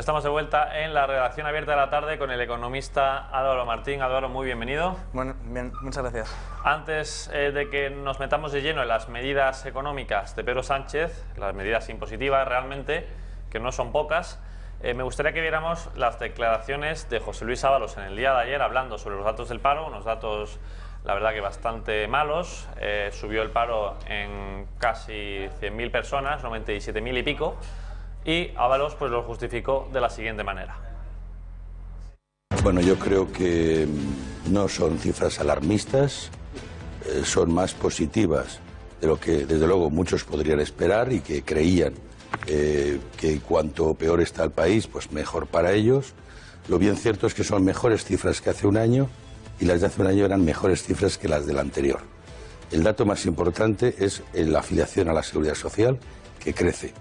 Estamos de vuelta en la redacción abierta de la tarde con el economista Álvaro Martín. Álvaro, muy bienvenido. Bueno, bien, muchas gracias. Antes de que nos metamos de lleno en las medidas económicas de Pedro Sánchez, las medidas impositivas realmente, que no son pocas, me gustaría que viéramos las declaraciones de José Luis Ábalos en el día de ayer hablando sobre los datos del paro, unos datos la verdad que bastante malos. Subió el paro en casi 100.000 personas, 97.000 y pico. Y Ábalos pues lo justificó de la siguiente manera. Bueno, yo creo que no son cifras alarmistas, son más positivas de lo que desde luego muchos podrían esperar y que creían que cuanto peor está el país, pues mejor para ellos. Lo bien cierto es que son mejores cifras que hace un año y las de hace un año eran mejores cifras que las del anterior. El dato más importante es la afiliación a la Seguridad Social, que crece.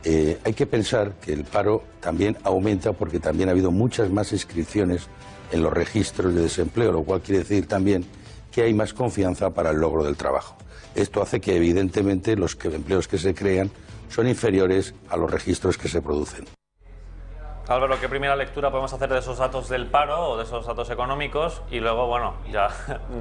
Hay que pensar que el paro también aumenta porque también ha habido muchas más inscripciones en los registros de desempleo, lo cual quiere decir también que hay más confianza para el logro del trabajo. Esto hace que evidentemente los empleos que se crean son inferiores a los registros que se producen. Álvaro, ¿qué primera lectura podemos hacer de esos datos del paro o de esos datos económicos? Y luego, bueno, ya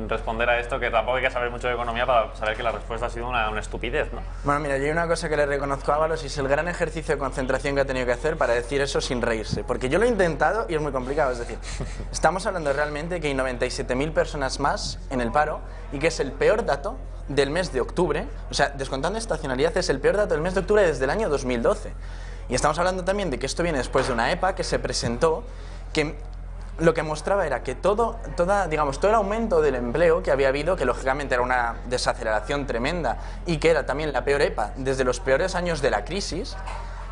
responder a esto, que tampoco hay que saber mucho de economía para saber que la respuesta ha sido una estupidez, ¿no? Bueno, mira, yo hay una cosa que le reconozco a Ábalos y es el gran ejercicio de concentración que ha tenido que hacer para decir eso sin reírse. Porque yo lo he intentado y es muy complicado. Es decir, estamos hablando realmente que hay 97.000 personas más en el paro y que es el peor dato del mes de octubre. O sea, descontando estacionalidad, es el peor dato del mes de octubre desde el año 2012. Y estamos hablando también de que esto viene después de una EPA que se presentó, que lo que mostraba era que todo el aumento del empleo que había habido, que lógicamente era una desaceleración tremenda y que era también la peor EPA desde los peores años de la crisis,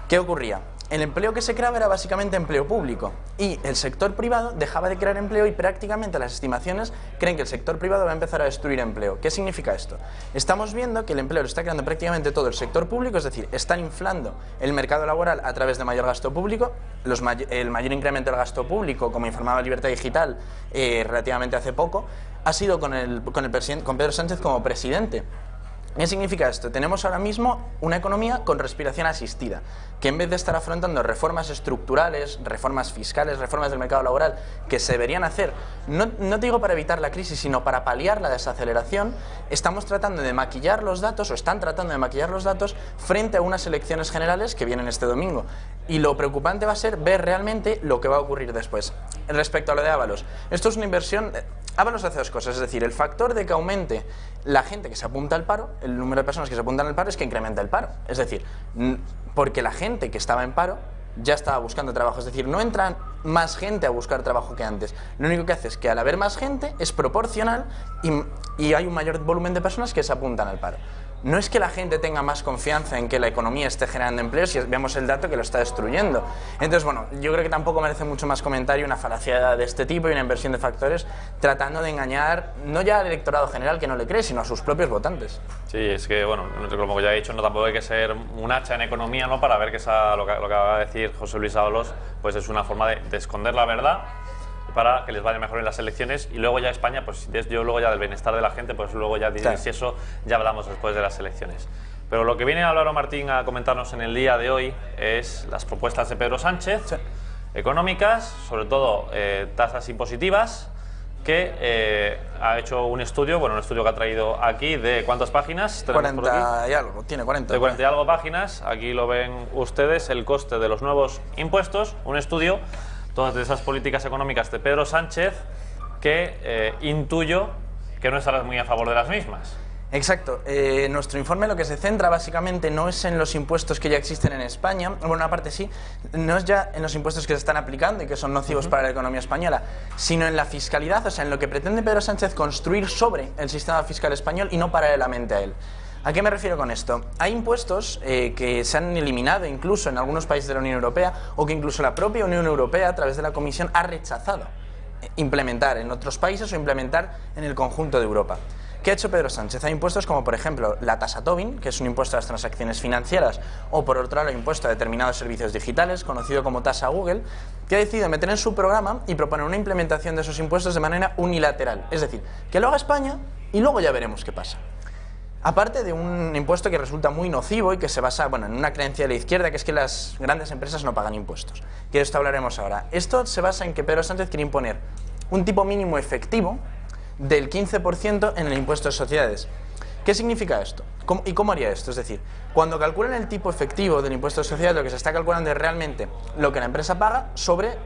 ¿qué ocurría? El empleo que se creaba era básicamente empleo público y el sector privado dejaba de crear empleo y prácticamente las estimaciones creen que el sector privado va a empezar a destruir empleo. ¿Qué significa esto? Estamos viendo que el empleo lo está creando prácticamente todo el sector público, es decir, están inflando el mercado laboral a través de mayor gasto público, el mayor incremento del gasto público, como informaba Libertad Digital relativamente hace poco, ha sido con Pedro Sánchez como presidente. ¿Qué significa esto? Tenemos ahora mismo una economía con respiración asistida, que en vez de estar afrontando reformas estructurales, reformas fiscales, reformas del mercado laboral, que se deberían hacer, no te digo para evitar la crisis, sino para paliar la desaceleración, estamos tratando de maquillar los datos, o están tratando de maquillar los datos, frente a unas elecciones generales que vienen este domingo. Y lo preocupante va a ser ver realmente lo que va a ocurrir después. Respecto a lo de Ábalos, esto es una inversión... Ábalos hace dos cosas, es decir, el factor de que aumente la gente que se apunta al paro, el número de personas que se apuntan al paro, es que incrementa el paro. Es decir, porque la gente que estaba en paro ya estaba buscando trabajo, es decir, no entra más gente a buscar trabajo que antes. Lo único que hace es que al haber más gente es proporcional y hay un mayor volumen de personas que se apuntan al paro. No es que la gente tenga más confianza en que la economía esté generando empleos, si vemos el dato que lo está destruyendo. Entonces, bueno, yo creo que tampoco merece mucho más comentario una falacia de este tipo y una inversión de factores tratando de engañar no ya al electorado general que no le cree, sino a sus propios votantes. Sí, es que, bueno, como ya he dicho, no tampoco hay que ser un hacha en economía, ¿no?, para ver que lo que acaba de decir José Luis Ábalos pues es una forma de esconder la verdad para que les vaya mejor en las elecciones. Y luego ya España, pues yo luego ya del bienestar de la gente, pues luego ya diré, si eso ya hablamos después de las elecciones. Pero lo que viene Álvaro Martín a comentarnos en el día de hoy es las propuestas de Pedro Sánchez, económicas, sobre todo tasas impositivas, que ha hecho un estudio que ha traído aquí de ¿cuántas páginas? 40 y algo, tiene 40. De 40 y algo páginas, aquí lo ven ustedes, el coste de los nuevos impuestos, un estudio, todas esas políticas económicas de Pedro Sánchez, que intuyo que no estarás muy a favor de las mismas. Exacto. Nuestro informe lo que se centra básicamente no es en los impuestos que ya existen en España, bueno, una parte sí, no es ya en los impuestos que se están aplicando y que son nocivos para la economía española, sino en la fiscalidad, o sea, en lo que pretende Pedro Sánchez construir sobre el sistema fiscal español y no paralelamente a él. ¿A qué me refiero con esto? Hay impuestos que se han eliminado incluso en algunos países de la Unión Europea o que incluso la propia Unión Europea a través de la Comisión ha rechazado implementar en otros países o implementar en el conjunto de Europa. ¿Qué ha hecho Pedro Sánchez? Hay impuestos como, por ejemplo, la tasa Tobin, que es un impuesto a las transacciones financieras, o por otro lado, el impuesto a determinados servicios digitales, conocido como tasa Google, que ha decidido meter en su programa y proponer una implementación de esos impuestos de manera unilateral. Es decir, que lo haga España y luego ya veremos qué pasa. Aparte de un impuesto que resulta muy nocivo y que se basa, bueno, en una creencia de la izquierda, que es que las grandes empresas no pagan impuestos. Que de esto hablaremos ahora. Esto se basa en que Pedro Sánchez quiere imponer un tipo mínimo efectivo del 15% en el impuesto de sociedades. ¿Qué significa esto? ¿Y cómo haría esto? Es decir, cuando calculan el tipo efectivo del impuesto de sociedades, lo que se está calculando es realmente lo que la empresa paga sobre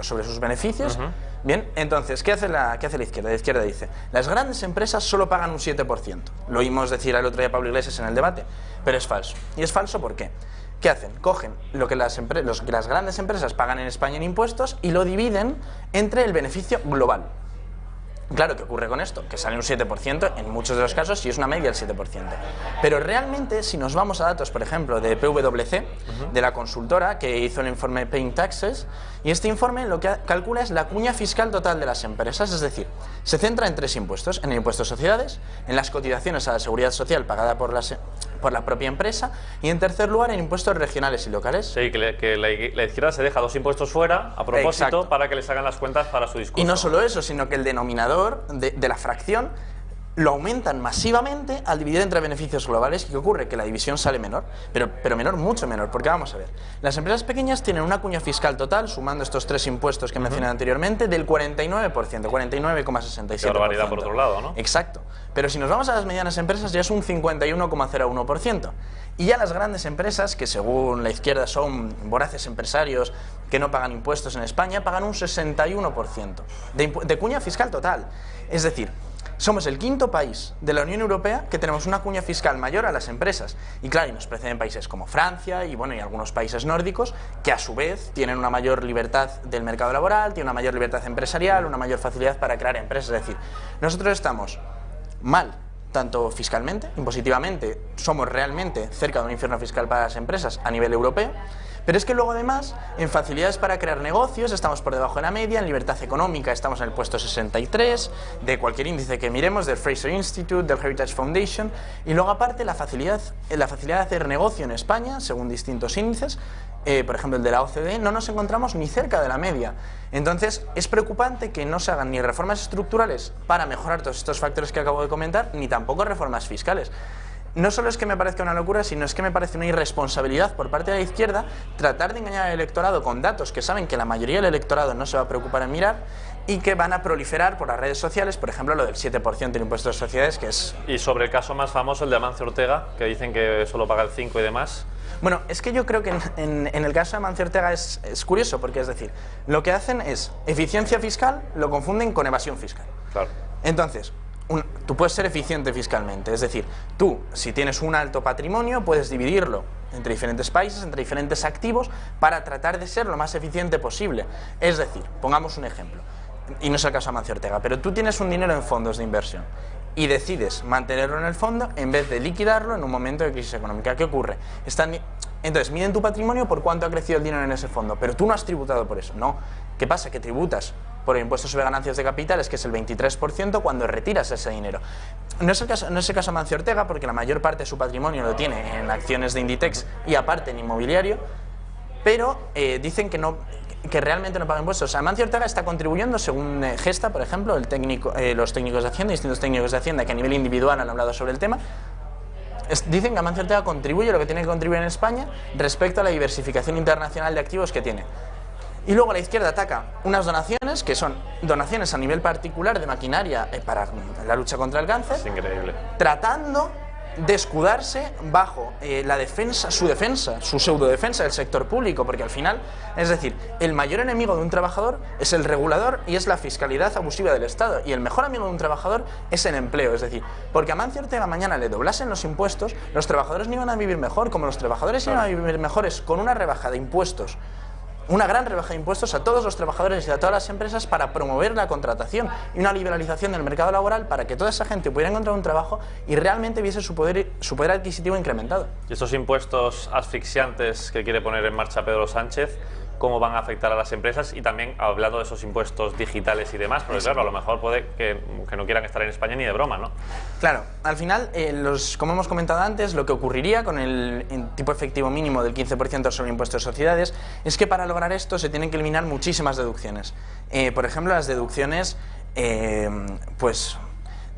sus beneficios. Bien, entonces, ¿qué hace la izquierda? La izquierda dice, las grandes empresas solo pagan un 7%. Lo oímos decir el otro día Pablo Iglesias en el debate, pero es falso. ¿Y es falso por qué? ¿Qué hacen? Cogen lo que las grandes empresas pagan en España en impuestos y lo dividen entre el beneficio global. Claro, ¿qué ocurre con esto? Que sale un 7%, en muchos de los casos sí es una media del 7%. Pero realmente, si nos vamos a datos, por ejemplo, de PwC, de la consultora que hizo el informe Paying Taxes, y este informe lo que calcula es la cuña fiscal total de las empresas, es decir, se centra en 3 impuestos: en el impuesto de sociedades, en las cotizaciones a la seguridad social pagada por la propia empresa, y en tercer lugar en impuestos regionales y locales. Sí, que la izquierda se deja 2 impuestos fuera a propósito. Exacto. Para que les hagan las cuentas para su discurso. Y no solo eso, sino que el denominador de la fracción lo aumentan masivamente al dividir entre beneficios globales. ¿Y qué ocurre? Que la división sale menor, pero menor, mucho menor, porque vamos a ver, las empresas pequeñas tienen una cuña fiscal total, sumando estos 3 impuestos que mencioné anteriormente, del 49%, 49,67%. Qué barbaridad por otro lado, ¿no? Exacto, pero si nos vamos a las medianas empresas ya es un 51,01%. Y ya las grandes empresas, que según la izquierda son voraces empresarios que no pagan impuestos en España, pagan un 61% de cuña fiscal total. Es decir, somos el 5º país de la Unión Europea que tenemos una cuña fiscal mayor a las empresas. Y claro, y nos preceden países como Francia y algunos países nórdicos que a su vez tienen una mayor libertad del mercado laboral, tienen una mayor libertad empresarial, una mayor facilidad para crear empresas. Es decir, nosotros estamos mal, tanto fiscalmente, impositivamente, somos realmente cerca de un infierno fiscal para las empresas a nivel europeo, pero es que luego además en facilidades para crear negocios estamos por debajo de la media, en libertad económica estamos en el puesto 63 de cualquier índice que miremos, del Fraser Institute, del Heritage Foundation, y luego aparte la facilidad de hacer negocio en España, según distintos índices, por ejemplo el de la OCDE, no nos encontramos ni cerca de la media. Entonces es preocupante que no se hagan ni reformas estructurales para mejorar todos estos factores que acabo de comentar, ni tampoco reformas fiscales. No solo es que me parezca una locura, sino es que me parece una irresponsabilidad por parte de la izquierda tratar de engañar al electorado con datos que saben que la mayoría del electorado no se va a preocupar en mirar y que van a proliferar por las redes sociales, por ejemplo lo del 7% del impuesto de sociedades, que es... Y sobre el caso más famoso, el de Amancio Ortega, que dicen que solo paga el 5 y demás. Bueno, es que yo creo que en el caso de Amancio Ortega es curioso, porque es decir, lo que hacen es eficiencia fiscal, lo confunden con evasión fiscal. Claro. Entonces, tú puedes ser eficiente fiscalmente, es decir, tú, si tienes un alto patrimonio, puedes dividirlo entre diferentes países, entre diferentes activos, para tratar de ser lo más eficiente posible. Es decir, pongamos un ejemplo, y no es el caso de Amancio Ortega, pero tú tienes un dinero en fondos de inversión y decides mantenerlo en el fondo en vez de liquidarlo en un momento de crisis económica. ¿Qué ocurre? Entonces, miden tu patrimonio por cuánto ha crecido el dinero en ese fondo, pero tú no has tributado por eso, ¿no? ¿Qué pasa? Que tributas por el impuesto sobre ganancias de capitales, que es el 23%, cuando retiras ese dinero. No es el caso de Amancio Ortega, porque la mayor parte de su patrimonio lo tiene en acciones de Inditex y aparte en inmobiliario, pero dicen que realmente no paga impuestos. O sea, Amancio Ortega está contribuyendo, según Gesta, por ejemplo, los técnicos de Hacienda, distintos técnicos de Hacienda que a nivel individual han hablado sobre el tema, dicen que Amancio Ortega contribuye lo que tiene que contribuir en España respecto a la diversificación internacional de activos que tiene. Y luego la izquierda ataca unas donaciones que son donaciones a nivel particular de maquinaria para la lucha contra el cáncer. Es increíble. Tratando de escudarse bajo su pseudodefensa del sector público, porque al final, es decir, el mayor enemigo de un trabajador es el regulador y es la fiscalidad abusiva del Estado, y el mejor amigo de un trabajador es el empleo. Es decir, porque a Amancio Ortega mañana le doblasen los impuestos, los trabajadores no iban a vivir mejor. Como los trabajadores iban a vivir mejores con una rebaja de impuestos, una gran rebaja de impuestos a todos los trabajadores y a todas las empresas para promover la contratación y una liberalización del mercado laboral para que toda esa gente pudiera encontrar un trabajo y realmente viese su poder adquisitivo incrementado. ¿Y estos impuestos asfixiantes que quiere poner en marcha Pedro Sánchez, cómo van a afectar a las empresas? Y también hablando de esos impuestos digitales y demás, porque claro, a lo mejor puede que no quieran estar en España ni de broma, ¿no? Claro, al final, como hemos comentado antes, lo que ocurriría con el tipo efectivo mínimo del 15% sobre el impuesto de sociedades es que para lograr esto se tienen que eliminar muchísimas deducciones. Por ejemplo, las deducciones, pues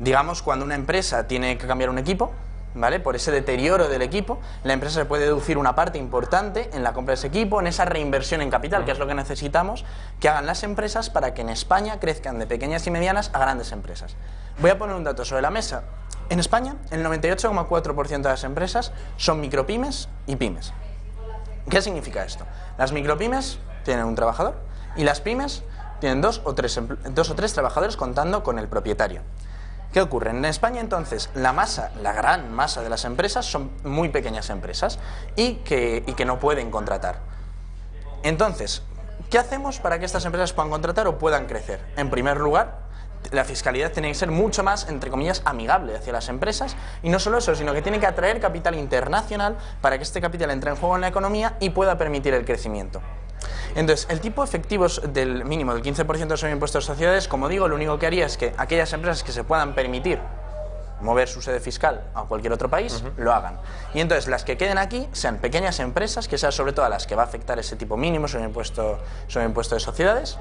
digamos, cuando una empresa tiene que cambiar un equipo, ¿vale? Por ese deterioro del equipo, la empresa se puede deducir una parte importante en la compra de ese equipo, en esa reinversión en capital, que es lo que necesitamos que hagan las empresas para que en España crezcan de pequeñas y medianas a grandes empresas. Voy a poner un dato sobre la mesa. En España, el 98,4% de las empresas son micropymes y pymes. ¿Qué significa esto? Las micropymes tienen un trabajador y las pymes tienen dos o tres trabajadores contando con el propietario. ¿Qué ocurre? En España, entonces, la gran masa de las empresas son muy pequeñas empresas y que no pueden contratar. Entonces, ¿qué hacemos para que estas empresas puedan contratar o puedan crecer? En primer lugar, la fiscalidad tiene que ser mucho más, entre comillas, amigable hacia las empresas, y no solo eso, sino que tiene que atraer capital internacional para que este capital entre en juego en la economía y pueda permitir el crecimiento. Entonces, el tipo efectivo del mínimo del 15% sobre impuestos de sociedades, como digo, lo único que haría es que aquellas empresas que se puedan permitir mover su sede fiscal a cualquier otro país, lo hagan. Y entonces las que queden aquí sean pequeñas empresas, que sean sobre todo a las que va a afectar ese tipo mínimo sobre impuesto de sociedades,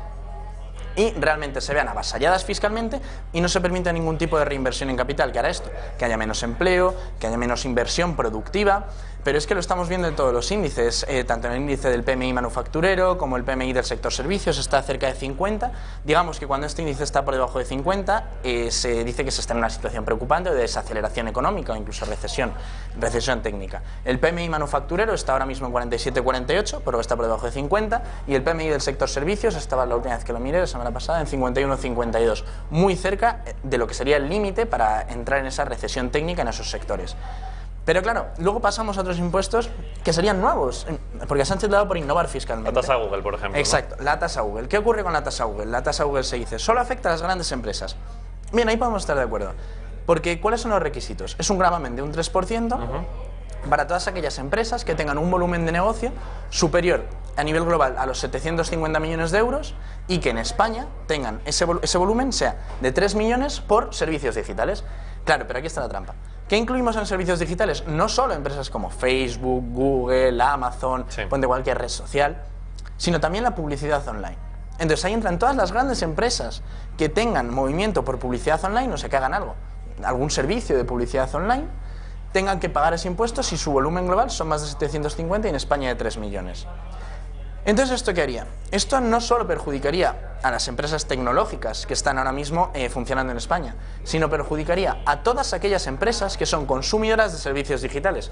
y realmente se vean avasalladas fiscalmente y no se permita ningún tipo de reinversión en capital, que hará esto, que haya menos empleo, que haya menos inversión productiva. Pero es que lo estamos viendo en todos los índices, tanto en el índice del PMI manufacturero como el PMI del sector servicios está cerca de 50. Digamos que cuando este índice está por debajo de 50, se dice que se está en una situación preocupante de desaceleración económica o incluso recesión técnica. El PMI manufacturero está ahora mismo en 47-48, pero está por debajo de 50, y el PMI del sector servicios estaba la última vez que lo miré, la semana pasada, en 51-52, muy cerca de lo que sería el límite para entrar en esa recesión técnica en esos sectores. Pero claro, luego pasamos a otros impuestos que serían nuevos, porque se han titulado por innovar fiscalmente. La tasa Google, por ejemplo. Exacto, ¿no? La tasa Google. ¿Qué ocurre con la tasa Google? La tasa Google se dice, solo afecta a las grandes empresas. Bien, ahí podemos estar de acuerdo. Porque, ¿cuáles son los requisitos? Es un gravamen de un 3% para todas aquellas empresas que tengan un volumen de negocio superior a nivel global a los 750 millones de euros y que en España tengan ese volumen sea de 3 millones por servicios digitales. Claro, pero aquí está la trampa. ¿Qué incluimos en servicios digitales? No solo empresas como Facebook, Google, Amazon, ponte cualquier red social, sino también la publicidad online. Entonces ahí entran todas las grandes empresas que tengan movimiento por publicidad online, o sea, que hagan algún servicio de publicidad online, tengan que pagar ese impuesto si su volumen global son más de 750 y en España de 3 millones. Entonces, ¿esto qué haría? Esto no solo perjudicaría a las empresas tecnológicas que están ahora mismo funcionando en España, sino perjudicaría a todas aquellas empresas que son consumidoras de servicios digitales,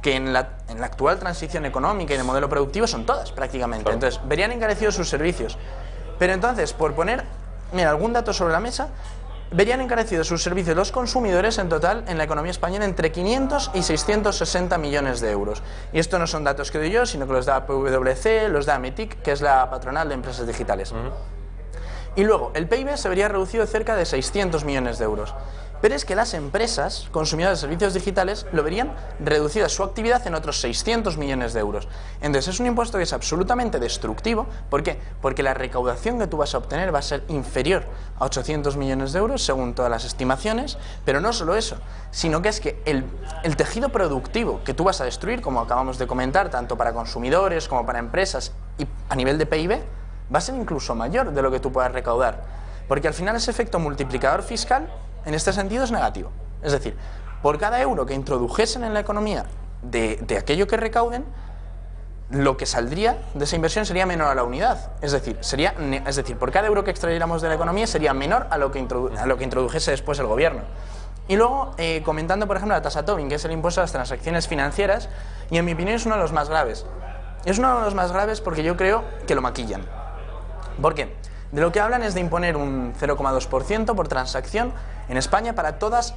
que en la actual transición económica y de modelo productivo son todas prácticamente. Claro. Entonces, verían encarecidos sus servicios. Pero entonces, por poner algún dato sobre la mesa, verían encarecidos sus servicios los consumidores en total en la economía española entre 500 y 660 millones de euros. Y esto no son datos que doy yo, sino que los da PwC, los da AMETIC, que es la patronal de empresas digitales. Y luego, el PIB se vería reducido cerca de 600 millones de euros. Pero es que las empresas consumidoras de servicios digitales lo verían reducida su actividad en otros 600 millones de euros. Entonces es un impuesto que es absolutamente destructivo. ¿Por qué? Porque la recaudación que tú vas a obtener va a ser inferior a 800 millones de euros según todas las estimaciones. Pero no solo eso, sino que es que el tejido productivo que tú vas a destruir, como acabamos de comentar, tanto para consumidores como para empresas y a nivel de PIB, va a ser incluso mayor de lo que tú puedas recaudar. Porque al final ese efecto multiplicador fiscal en este sentido es negativo. Es decir, por cada euro que introdujesen en la economía de aquello que recauden, lo que saldría de esa inversión sería menor a la unidad. Es decir, por cada euro que extrayéramos de la economía sería menor a lo que introdujese después el gobierno. Y luego, comentando por ejemplo la tasa Tobin, que es el impuesto a las transacciones financieras, y en mi opinión es uno de los más graves. Es uno de los más graves porque yo creo que lo maquillan. ¿Por qué? De lo que hablan es de imponer un 0,2% por transacción en España para todas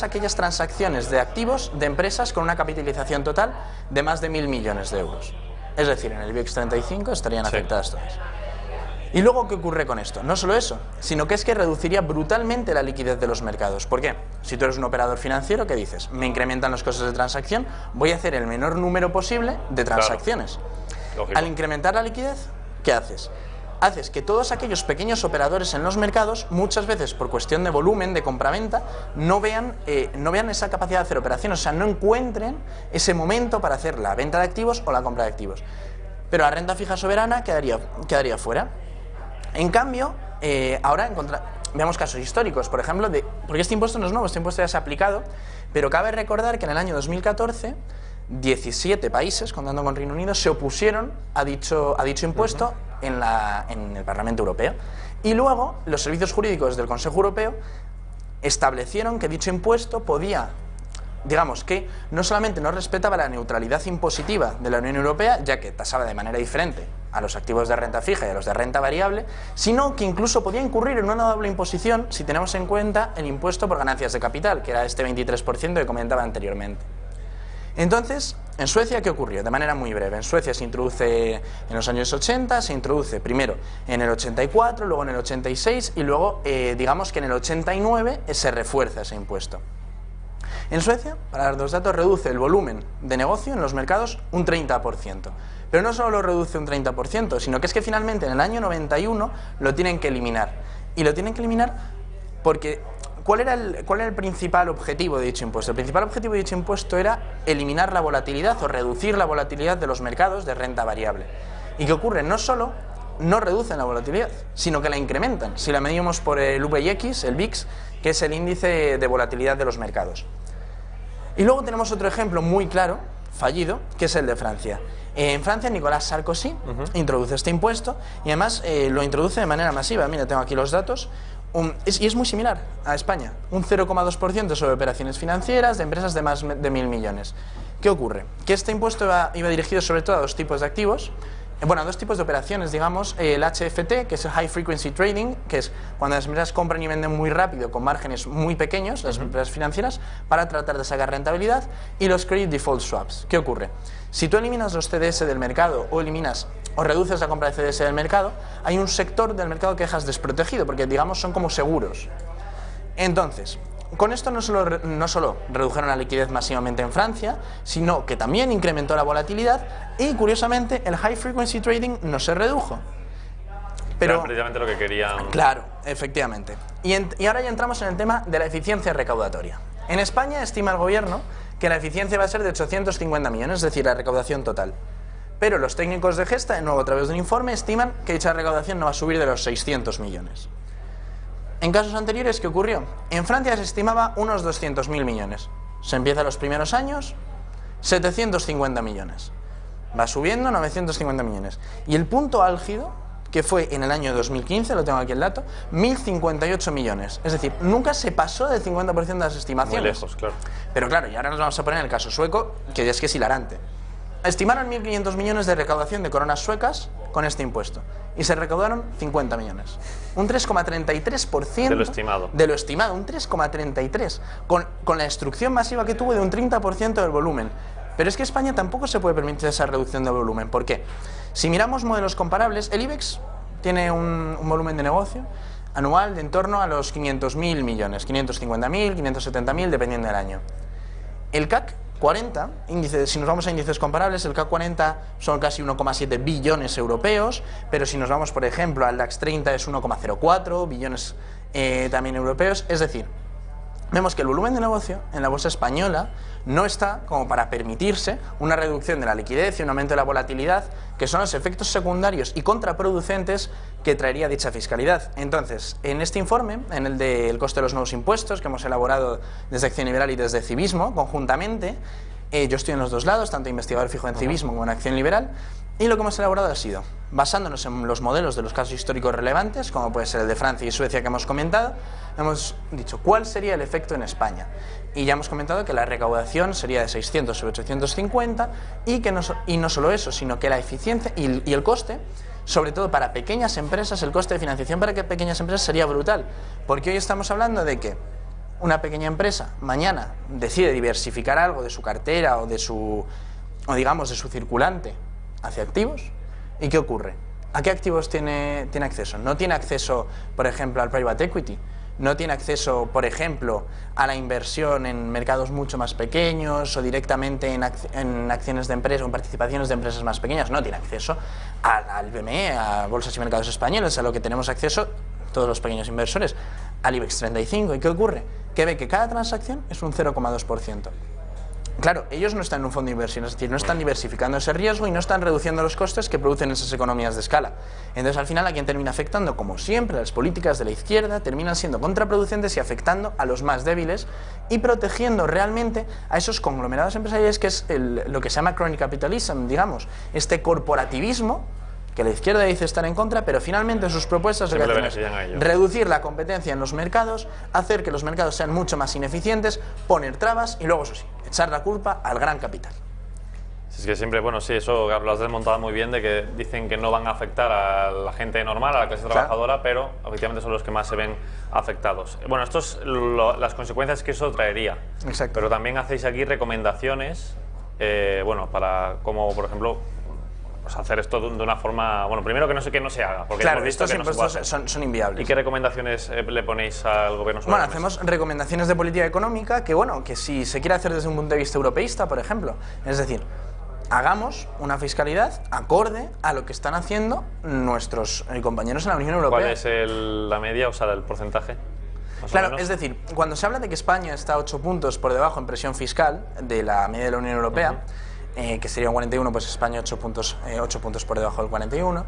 aquellas transacciones de activos de empresas con una capitalización total de más de 1.000 millones de euros. Es decir, en el IBEX 35 estarían afectadas todas. ¿Y luego qué ocurre con esto? No solo eso, sino que es que reduciría brutalmente la liquidez de los mercados. ¿Por qué? Si tú eres un operador financiero, ¿qué dices? Me incrementan los costes de transacción, voy a hacer el menor número posible de transacciones. Claro. Al incrementar la liquidez, ¿qué haces? Haces que todos aquellos pequeños operadores en los mercados, muchas veces por cuestión de volumen, de compraventa, no vean esa capacidad de hacer operaciones, o sea, no encuentren ese momento para hacer la venta de activos o la compra de activos. Pero la renta fija soberana quedaría fuera. En cambio, ahora veamos casos históricos, por ejemplo, porque este impuesto no es nuevo, este impuesto ya se ha aplicado, pero cabe recordar que en el año 2014 17 países, contando con Reino Unido, se opusieron a dicho impuesto en el Parlamento Europeo. Y luego los servicios jurídicos del Consejo Europeo establecieron que dicho impuesto podía, digamos que no solamente no respetaba la neutralidad impositiva de la Unión Europea, ya que tasaba de manera diferente a los activos de renta fija y a los de renta variable, sino que incluso podía incurrir en una doble imposición si tenemos en cuenta el impuesto por ganancias de capital, que era este 23% que comentaba anteriormente. Entonces, en Suecia, ¿qué ocurrió? De manera muy breve. En Suecia se introduce en los años 80, se introduce primero en el 84, luego en el 86 y luego, digamos que en el 89 se refuerza ese impuesto. En Suecia, para dar dos datos, reduce el volumen de negocio en los mercados un 30%. Pero no solo lo reduce un 30%, sino que es que finalmente en el año 91 lo tienen que eliminar. Y lo tienen que eliminar porque ¿cuál era el principal objetivo de dicho impuesto? El principal objetivo de dicho impuesto era eliminar la volatilidad o reducir la volatilidad de los mercados de renta variable. ¿Y qué ocurre? No solo no reducen la volatilidad, sino que la incrementan. Si la medimos por el VIX, el VIX, que es el índice de volatilidad de los mercados. Y luego tenemos otro ejemplo muy claro, fallido, que es el de Francia. En Francia, Nicolas Sarkozy introduce este impuesto y además lo introduce de manera masiva. Mira, tengo aquí los datos. Y es muy similar a España. Un 0,2% sobre operaciones financieras de empresas de más de 1.000 millones. ¿Qué ocurre? Que este impuesto iba dirigido sobre todo a dos tipos de activos. Bueno, a dos tipos de operaciones, digamos, el HFT, que es el High Frequency Trading, que es cuando las empresas compran y venden muy rápido con márgenes muy pequeños, las empresas financieras, para tratar de sacar rentabilidad, y los Credit Default Swaps. ¿Qué ocurre? Si tú eliminas los CDS del mercado o reduces la compra de CDS del mercado, hay un sector del mercado que dejas desprotegido, porque digamos son como seguros. Entonces, con esto no solo redujeron la liquidez masivamente en Francia, sino que también incrementó la volatilidad y, curiosamente, el high frequency trading no se redujo. Pero precisamente lo que querían. Claro, efectivamente. Y ahora ya entramos en el tema de la eficiencia recaudatoria. En España estima el gobierno que la eficiencia va a ser de 850 millones, es decir, la recaudación total. Pero los técnicos de Gesta, de nuevo a través de un informe, estiman que dicha recaudación no va a subir de los 600 millones. En casos anteriores, ¿qué ocurrió? En Francia se estimaba unos 200.000 millones. Se empieza los primeros años, 750 millones. Va subiendo, 950 millones. Y el punto álgido, que fue en el año 2015, lo tengo aquí el dato, 1.058 millones. Es decir, nunca se pasó del 50% de las estimaciones. Muy lejos, claro. Pero claro, y ahora nos vamos a poner en el caso sueco, que es hilarante. Estimaron 1.500 millones de recaudación de coronas suecas con este impuesto. Y se recaudaron 50 millones. Un 3,33% de lo estimado. De lo estimado, un 3,33%. Con la destrucción masiva que tuvo de un 30% del volumen. Pero es que España tampoco se puede permitir esa reducción de volumen. ¿Por qué? Si miramos modelos comparables, el IBEX tiene un volumen de negocio anual de en torno a los 500.000 millones. 550.000, 570.000, dependiendo del año. El CAC 40, si nos vamos a índices comparables, el CAC 40 son casi 1,7 billones europeos, pero si nos vamos, por ejemplo, al DAX 30 es 1,04 billones también europeos. Es decir, vemos que el volumen de negocio en la bolsa española no está como para permitirse una reducción de la liquidez y un aumento de la volatilidad, que son los efectos secundarios y contraproducentes que traería dicha fiscalidad. Entonces, en este informe, en el del coste de los nuevos impuestos, que hemos elaborado desde Acción Liberal y desde Civismo, conjuntamente, yo estoy en los dos lados, tanto investigador fijo en Civismo como en Acción Liberal, y lo que hemos elaborado ha sido, basándonos en los modelos de los casos históricos relevantes, como puede ser el de Francia y Suecia que hemos comentado, hemos dicho cuál sería el efecto en España. Y ya hemos comentado que la recaudación sería de 600 sobre 850 y no solo eso, sino que la eficiencia y el coste, sobre todo para pequeñas empresas, el coste de financiación para pequeñas empresas sería brutal. Porque hoy estamos hablando de que una pequeña empresa mañana decide diversificar algo de su cartera o digamos de su circulante hacia activos. ¿Y qué ocurre? ¿A qué activos tiene acceso? No tiene acceso, por ejemplo, al private equity. No tiene acceso, por ejemplo, a la inversión en mercados mucho más pequeños o directamente en acciones de empresas o en participaciones de empresas más pequeñas. No tiene acceso al BME, a Bolsas y Mercados Españoles, a lo que tenemos acceso todos los pequeños inversores, al IBEX 35. ¿Y qué ocurre? Que ve que cada transacción es un 0,2%. Claro, ellos no están en un fondo de inversión, es decir, no están diversificando ese riesgo y no están reduciendo los costes que producen esas economías de escala. Entonces, al final, a quien termina afectando, como siempre, las políticas de la izquierda terminan siendo contraproducentes y afectando a los más débiles y protegiendo realmente a esos conglomerados empresariales, que es lo que se llama crony capitalism, digamos, este corporativismo que la izquierda dice estar en contra, pero finalmente sus propuestas lo que hacen es reducir la competencia en los mercados, hacer que los mercados sean mucho más ineficientes, poner trabas y luego, eso sí, echar la culpa al gran capital. Es que siempre, bueno, sí, eso lo has desmontado muy bien, de que dicen que no van a afectar a la gente normal, a la clase trabajadora, pero efectivamente son los que más se ven afectados. Bueno, esto es las consecuencias que eso traería. Exacto. Pero también hacéis aquí recomendaciones, bueno, para, como por ejemplo, pues hacer esto de una forma, bueno, primero que no se haga, porque claro, hemos visto estos que no se puede impuestos hacer. son inviables. ¿Y qué recomendaciones le ponéis al gobierno sobre Bueno, la mesa? hacemos recomendaciones de política económica que, bueno, que si se quiere hacer desde un punto de vista europeísta, por ejemplo, es decir, hagamos una fiscalidad acorde a lo que están haciendo nuestros compañeros en la Unión Europea. ¿Cuál es la media, o sea, el porcentaje? Claro, es decir, cuando se habla de que España está 8 puntos por debajo en presión fiscal de la media de la Unión Europea, que sería un 41, pues España 8 puntos por debajo del 41,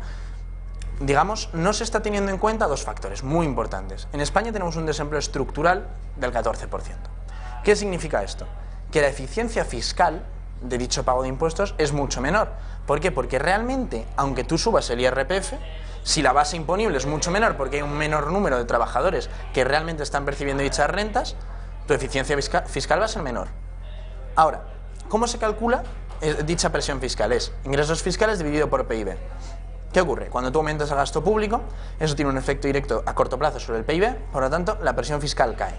digamos, no se está teniendo en cuenta dos factores muy importantes. En España tenemos un desempleo estructural del 14%. ¿Qué significa esto? Que la eficiencia fiscal de dicho pago de impuestos es mucho menor. ¿Por qué? Porque realmente, aunque tú subas el IRPF, si la base imponible es mucho menor porque hay un menor número de trabajadores que realmente están percibiendo dichas rentas, tu eficiencia fiscal va a ser menor. Ahora, ¿cómo se calcula dicha presión fiscal? Es ingresos fiscales dividido por PIB. ¿Qué ocurre? Cuando tú aumentas el gasto público, eso tiene un efecto directo a corto plazo sobre el PIB, por lo tanto, la presión fiscal cae.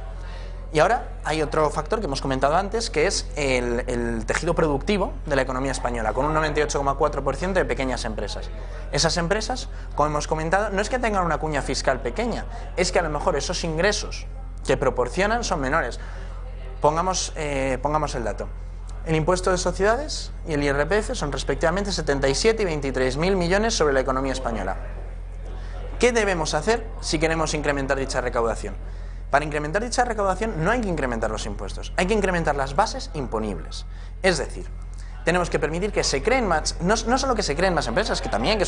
Y ahora hay otro factor que hemos comentado antes, que es el tejido productivo de la economía española, con un 98,4% de pequeñas empresas. Esas empresas, como hemos comentado, no es que tengan una cuña fiscal pequeña, es que a lo mejor esos ingresos que proporcionan son menores. Pongamos el dato. El impuesto de sociedades y el IRPF son respectivamente 77 y 23.000 millones sobre la economía española. ¿Qué debemos hacer si queremos incrementar dicha recaudación? Para incrementar dicha recaudación no hay que incrementar los impuestos, hay que incrementar las bases imponibles. Es decir, tenemos que permitir que se creen más, no solo que se creen más empresas, que también, que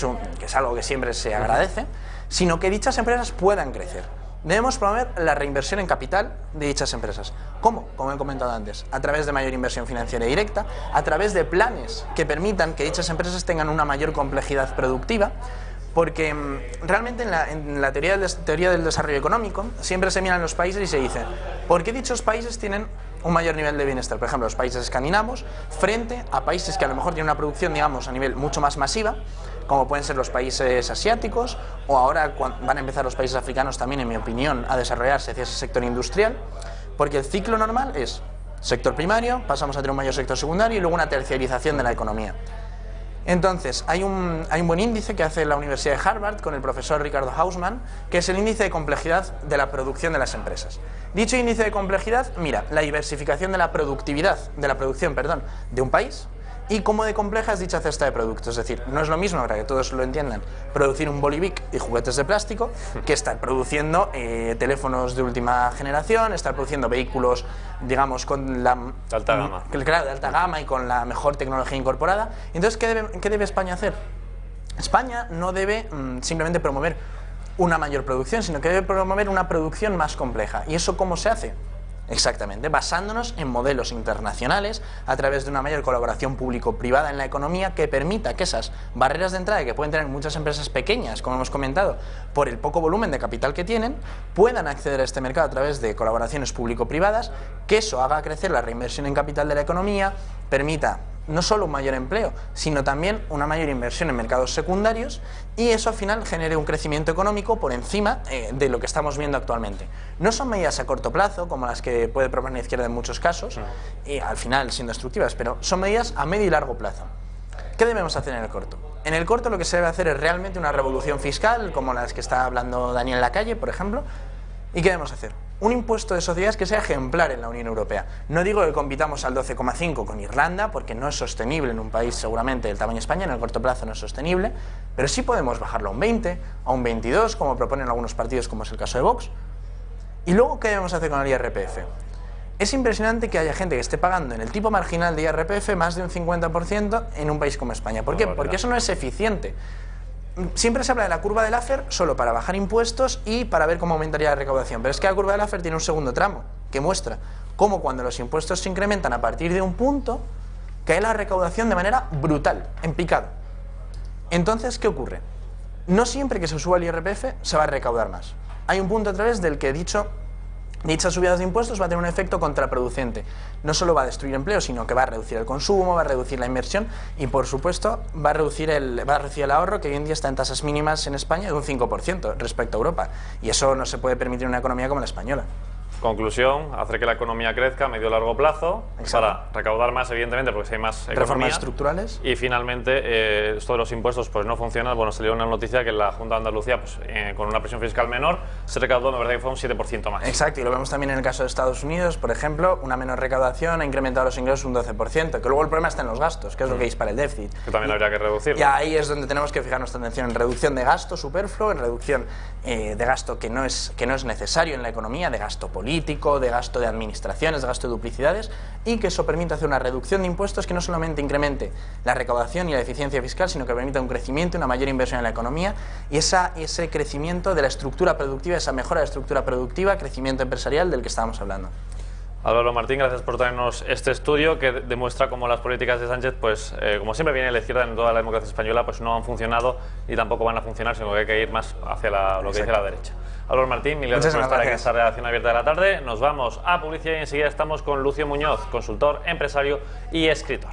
es algo que siempre se agradece, sino que dichas empresas puedan crecer. Debemos promover la reinversión en capital de dichas empresas. ¿Cómo? Como he comentado antes, a través de mayor inversión financiera directa, a través de planes que permitan que dichas empresas tengan una mayor complejidad productiva, porque realmente en la teoría del desarrollo económico siempre se miran los países y se dice ¿por qué dichos países tienen un mayor nivel de bienestar? Por ejemplo, los países escandinavos frente a países que a lo mejor tienen una producción, digamos, a nivel mucho más masiva, como pueden ser los países asiáticos, o ahora van a empezar los países africanos también, en mi opinión, a desarrollarse hacia ese sector industrial, porque el ciclo normal es sector primario, pasamos a tener un mayor sector secundario y luego una terciarización de la economía. Entonces, hay un buen índice que hace la Universidad de Harvard con el profesor Ricardo Hausmann, que es el índice de complejidad de la producción de las empresas. Dicho índice de complejidad mira la diversificación de la productividad, de un país, y cómo de compleja es dicha cesta de productos. Es decir, no es lo mismo, para que todos lo entiendan, producir un Bolivic y juguetes de plástico que estar produciendo teléfonos de última generación, estar produciendo vehículos, digamos, con la de alta gama. Claro, de alta gama y con la mejor tecnología incorporada. Entonces, ¿qué debe España hacer? España no debe simplemente promover una mayor producción, sino que debe promover una producción más compleja. ¿Y eso cómo se hace? Exactamente, basándonos en modelos internacionales a través de una mayor colaboración público-privada en la economía que permita que esas barreras de entrada que pueden tener muchas empresas pequeñas, como hemos comentado, por el poco volumen de capital que tienen, puedan acceder a este mercado a través de colaboraciones público-privadas, que eso haga crecer la reinversión en capital de la economía, permita no solo un mayor empleo, sino también una mayor inversión en mercados secundarios, y eso al final genere un crecimiento económico por encima de lo que estamos viendo actualmente. No son medidas a corto plazo, como las que puede proponer la izquierda en muchos casos, y al final siendo destructivas, pero son medidas a medio y largo plazo. ¿Qué debemos hacer en el corto? En el corto lo que se debe hacer es realmente una revolución fiscal, como las que está hablando Daniel Lacalle, por ejemplo. ¿Y qué debemos hacer? Un impuesto de sociedades que sea ejemplar en la Unión Europea. No digo que compitamos al 12,5 con Irlanda, porque no es sostenible en un país seguramente del tamaño de España, en el corto plazo no es sostenible, pero sí podemos bajarlo a un 20, a un 22, como proponen algunos partidos, como es el caso de Vox. ¿Y luego qué debemos hacer con el IRPF? Es impresionante que haya gente que esté pagando en el tipo marginal de IRPF más de un 50% en un país como España. ¿Por qué? Porque eso no es eficiente. Siempre se habla de la curva de Laffer solo para bajar impuestos y para ver cómo aumentaría la recaudación. Pero es que la curva de Laffer tiene un segundo tramo que muestra cómo cuando los impuestos se incrementan a partir de un punto, cae la recaudación de manera brutal, en picado. Entonces, ¿qué ocurre? No siempre que se suba el IRPF se va a recaudar más. Hay un punto a través del que dichas subidas de impuestos va a tener un efecto contraproducente. No solo va a destruir empleo, sino que va a reducir el consumo, va a reducir la inversión y, por supuesto, va a reducir el ahorro, que hoy en día está en tasas mínimas en España de un 5% respecto a Europa. Y eso no se puede permitir en una economía como la española. Conclusión, hacer que la economía crezca a medio y largo plazo. Exacto. Para recaudar más, evidentemente, porque si hay más economía. Reformas estructurales. Y finalmente, esto de los impuestos pues no funciona. Bueno, salió una noticia que la Junta de Andalucía, pues, con una presión fiscal menor, se recaudó, me parece que fue un 7% más. Exacto, y lo vemos también en el caso de Estados Unidos, por ejemplo, una menor recaudación ha incrementado los ingresos un 12%, que luego el problema está en los gastos, que es lo que dispara el déficit. Que también habría que reducirlo. Y ahí es donde tenemos que fijar nuestra atención, en reducción de gasto superfluo, en reducción de gasto que no es necesario en la economía, de gasto político, de gasto de administraciones, de gasto de duplicidades, y que eso permita hacer una reducción de impuestos que no solamente incremente la recaudación y la eficiencia fiscal, sino que permita un crecimiento, una mayor inversión en la economía y ese crecimiento de la estructura productiva, esa mejora de la estructura productiva, crecimiento empresarial del que estábamos hablando. Álvaro Martín, gracias por traernos este estudio que demuestra cómo las políticas de Sánchez, pues como siempre viene la izquierda en toda la democracia española, pues no han funcionado y tampoco van a funcionar, sino que hay que ir más hacia lo que dice la derecha. Álvaro Martín, mil gracias por estar aquí en esta redacción abierta de la tarde. Nos vamos a publicidad y enseguida estamos con Lucio Muñoz, consultor, empresario y escritor.